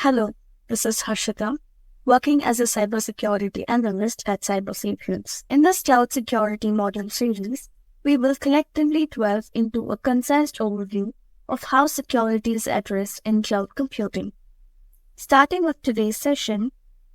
Hello, this is Harshita, working as a cybersecurity analyst at CyberSapiens. In this cloud security module series, we will collectively delve into a concise overview of how security is addressed in cloud computing. Starting with today's session,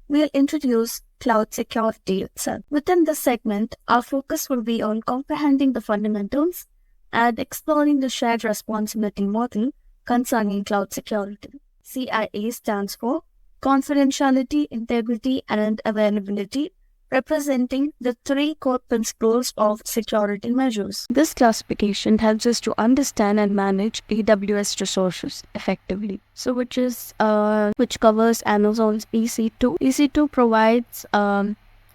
we'll introduce cloud security itself. Within this segment, our focus will be on comprehending the fundamentals and exploring the shared responsibility model concerning cloud security. CIA stands for Confidentiality, Integrity, and Availability, representing the three core principles of security measures. This classification helps us to understand and manage AWS resources effectively. So, which covers Amazon's EC2. EC2 provides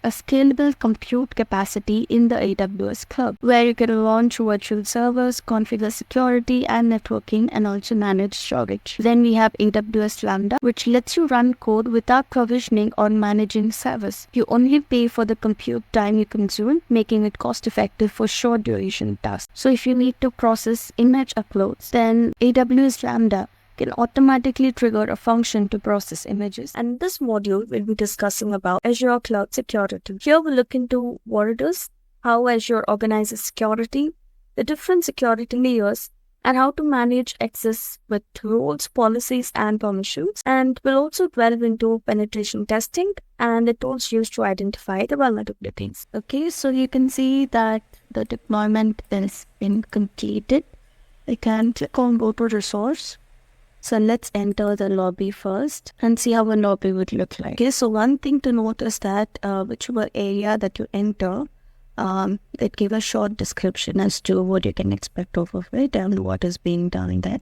a scalable compute capacity in the AWS cloud, where you can launch virtual servers, configure security and networking, and also manage storage. Then we have AWS Lambda, which lets you run code without provisioning or managing servers. You only pay for the compute time you consume, making it cost-effective for short duration tasks. So if you need to process image uploads, then AWS Lambda can automatically trigger a function to process images. And this module will be discussing about Azure Cloud Security. Here we'll look into what it is, how Azure organizes security, the different security layers, and how to manage access with roles, policies, and permissions. And we'll also delve into penetration testing and the tools used to identify the vulnerabilities. Okay, so you can see that the deployment has been completed. I can click on go to resource. So let's enter the lobby first and see how a lobby would look like. Okay, so one thing to note is that whichever area that you enter, it gives a short description as to what you can expect of it and what is being done in that.